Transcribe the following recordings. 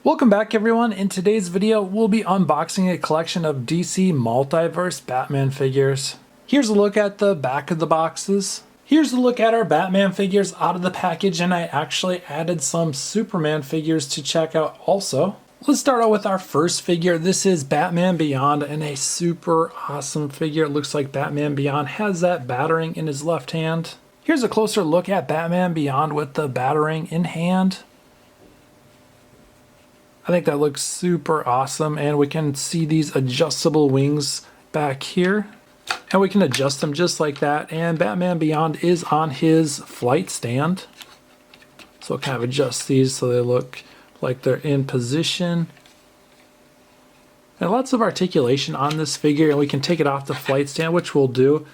Welcome back everyone. In today's video, we'll be unboxing a collection of DC Multiverse Batman figures. Here's a look at the back of the boxes. Here's a look at our Batman figures out of the package, and I actually added some Superman figures to check out also. Let's start out with our first figure. This is Batman Beyond, and a super awesome figure. It looks like Batman Beyond has that batarang in his left hand. Here's a closer look at Batman Beyond with the batarang in hand. I think that looks super awesome, and we can see these adjustable wings back here, and we can adjust them just like that. And Batman Beyond is on his flight stand, so I'll kind of adjust these so they look like they're in position. And lots of articulation on this figure, and we can take it off the flight stand, which we'll do.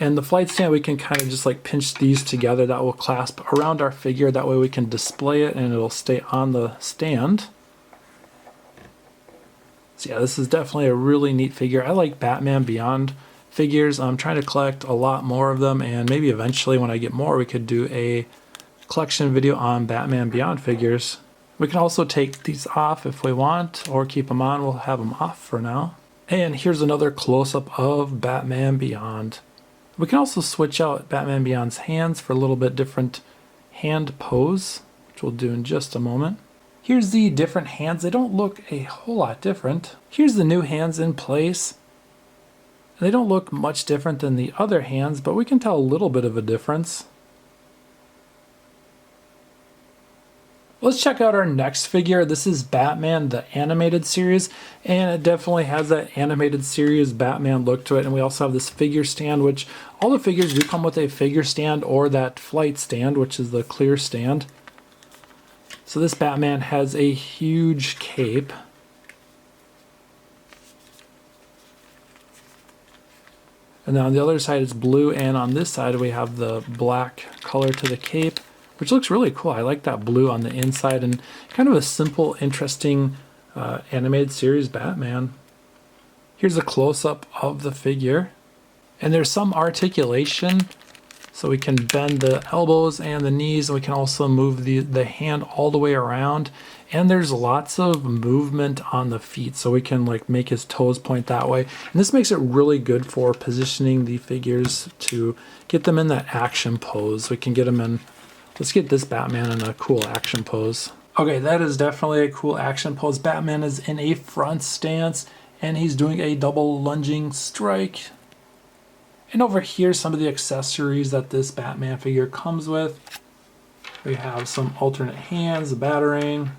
And the flight stand, we can kind of just like pinch these together. That will clasp around our figure. That way we can display it and it'll stay on the stand. So yeah, this is definitely a really neat figure. I like Batman Beyond figures. I'm trying to collect a lot more of them, and maybe eventually when I get more we could do a collection video on Batman Beyond figures. We can also take these off if we want, or keep them on. We'll have them off for now. And here's another close-up of Batman Beyond. We can also switch out Batman Beyond's hands for a little bit different hand pose, which we'll do in just a moment. Here's the different hands. They don't look a whole lot different. Here's the new hands in place. They don't look much different than the other hands, but we can tell a little bit of a difference. Let's check out our next figure. This is Batman, the animated series, and it definitely has that animated series Batman look to it. And we also have this figure stand, which all the figures do come with a figure stand or that flight stand, which is the clear stand. So this Batman has a huge cape. And then on the other side it's blue, and on this side we have the black color to the cape, which looks really cool. I like that blue on the inside, and kind of a simple, interesting animated series Batman. Here's a close-up of the figure. And there's some articulation. So we can bend the elbows and the knees, and we can also move the hand all the way around. And there's lots of movement on the feet, so we can like make his toes point that way. And this makes it really good for positioning the figures to get them in that action pose. We can get them in, let's get this Batman in a cool action pose. Okay, that is definitely a cool action pose. Batman is in a front stance, and he's doing a double lunging strike. And over here, some of the accessories that this Batman figure comes with. We have some alternate hands, a batarang.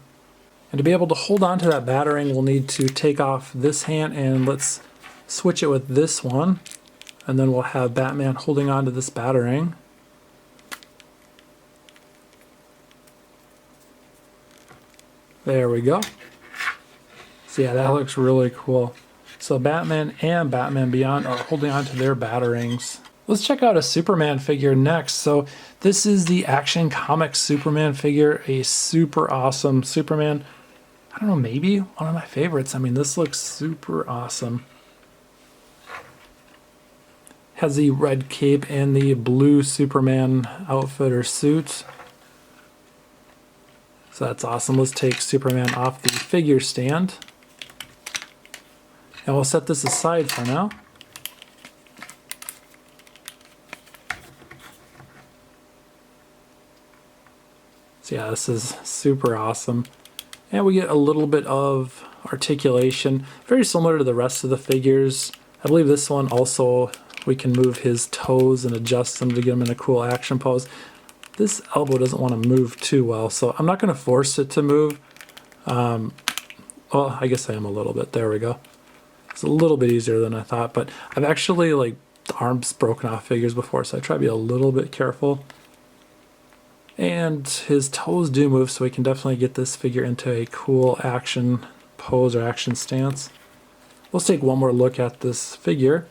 And to be able to hold on to that batarang, we'll need to take off this hand, and let's switch it with this one. And then we'll have Batman holding on to this batarang. There we go. So yeah, that looks really cool. So Batman and Batman Beyond are holding on to their batarangs. Let's check out a Superman figure next. So this is the Action Comics Superman figure, a super awesome Superman. I don't know, maybe one of my favorites. I mean, this looks super awesome. Has the red cape and the blue Superman outfit or suit. So that's awesome. Let's take Superman off the figure stand. And we'll set this aside for now. So yeah, this is super awesome. And we get a little bit of articulation, very similar to the rest of the figures. I believe this one also, we can move his toes and adjust them to get him in a cool action pose. This elbow doesn't want to move too well, so I'm not going to force it to move. Well, I guess I am a little bit. There we go. It's a little bit easier than I thought, but I've actually like arms broken off figures before, so I try to be a little bit careful. And his toes do move, so we can definitely get this figure into a cool action pose or action stance. Let's take one more look at this figure.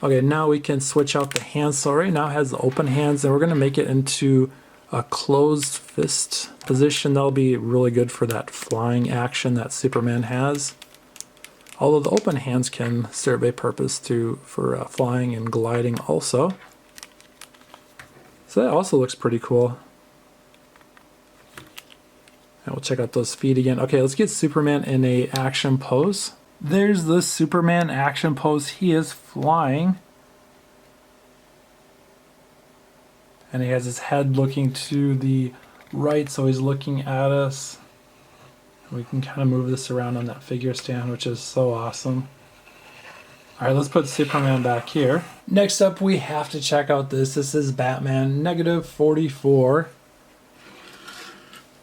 Okay, now we can switch out the hands. So right now it has the open hands, and we're going to make it into a closed fist position. That'll be really good for that flying action that Superman has. Although the open hands can serve a purpose for flying and gliding also. So that also looks pretty cool. And we'll check out those feet again. Okay, let's get Superman in a action pose. There's the Superman action pose. He is flying. And he has his head looking to the right, so he's looking at us. We can kind of move this around on that figure stand, which is so awesome. All right, let's put Superman back here. Next up, we have to check out this. This is Batman -44.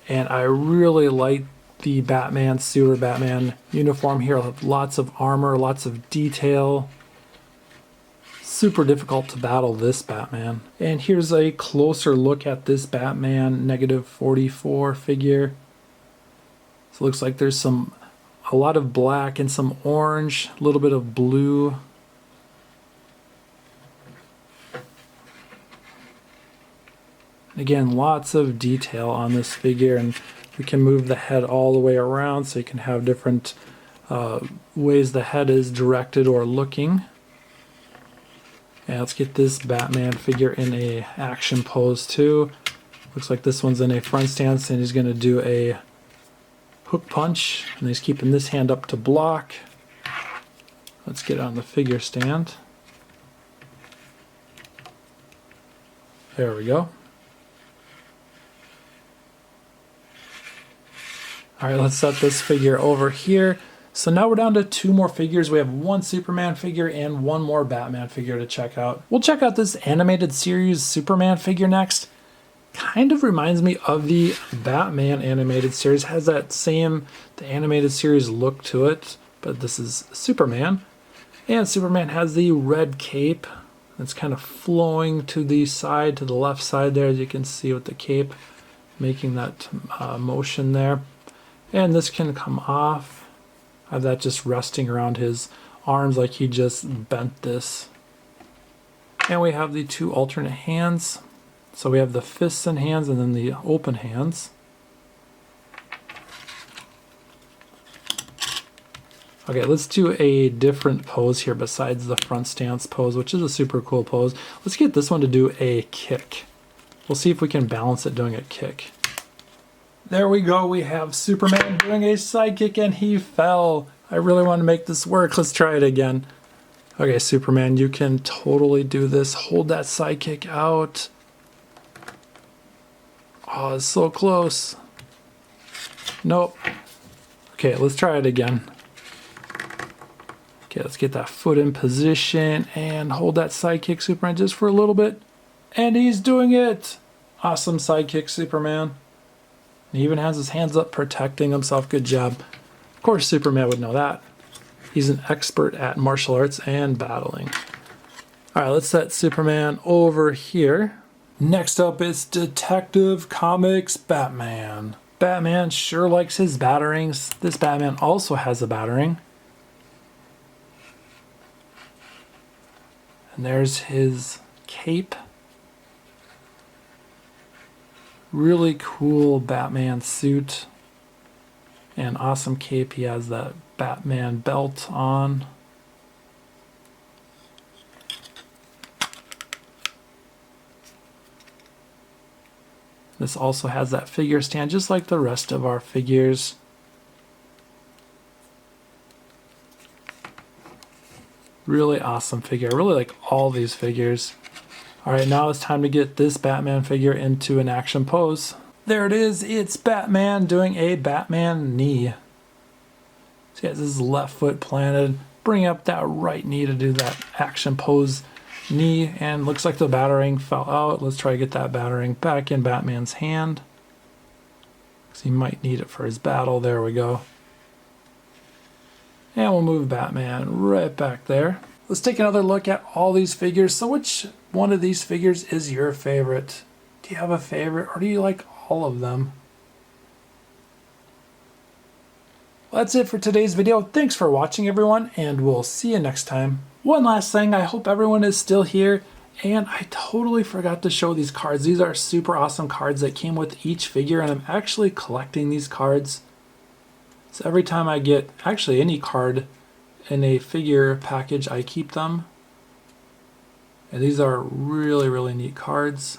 And I really like the Batman suit or Batman uniform here. Lots of armor, lots of detail. Super difficult to battle this Batman. And here's a closer look at this Batman -44 figure. So it looks like there's a lot of black and some orange, a little bit of blue. Again, lots of detail on this figure, and we can move the head all the way around so you can have different ways the head is directed or looking. And let's get this Batman figure in a action pose too. Looks like this one's in a front stance and he's going to do a hook punch, and he's keeping this hand up to block. Let's get on the figure stand. There we go. All right, let's set this figure over here. So now we're down to 2 more figures. We have 1 Superman figure and 1 more Batman figure to check out. We'll check out this animated series Superman figure next. Kind of reminds me of the Batman animated series. Has that same, the animated series look to it, but this is Superman. And Superman has the red cape. It's kind of flowing to the side, to the left side there, as you can see with the cape making that motion there. And this can come off. I have that just resting around his arms like he just bent this. And we have the 2 alternate hands. So we have the fists and hands and then the open hands. Okay, let's do a different pose here besides the front stance pose, which is a super cool pose. Let's get this one to do a kick. We'll see if we can balance it doing a kick. There we go, we have Superman doing a side kick and he fell. I really want to make this work. Let's try it again. Okay, Superman, you can totally do this. Hold that side kick out. Oh, it's so close. Nope. Okay, let's try it again. Okay, let's get that foot in position and hold that side kick, Superman, just for a little bit. And he's doing it. Awesome side kick, Superman. He even has his hands up protecting himself. Good job. Of course, Superman would know that. He's an expert at martial arts and battling. All right, let's set Superman over here. Next up is Detective Comics Batman. Batman sure likes his batterings. This Batman also has a battering. And there's his cape. Really cool Batman suit and awesome cape. He has that Batman belt on. This also has that figure stand just like the rest of our figures. Really awesome figure. I really like all these figures. All right, now it's time to get this Batman figure into an action pose. There it is. It's Batman doing a Batman knee. So he has his left foot planted. Bring up that right knee to do that action pose knee. And looks like the battering fell out. Let's try to get that battering back in Batman's hand, because he might need it for his battle. There we go. And we'll move Batman right back there. Let's take another look at all these figures. So which one of these figures is your favorite? Do you have a favorite, or do you like all of them? Well, that's it for today's video. Thanks for watching, everyone, and we'll see you next time. One last thing, I hope everyone is still here, and I totally forgot to show these cards. These are super awesome cards that came with each figure, and I'm actually collecting these cards. So every time I get actually any card in a figure package, I keep them. And these are really, really neat cards.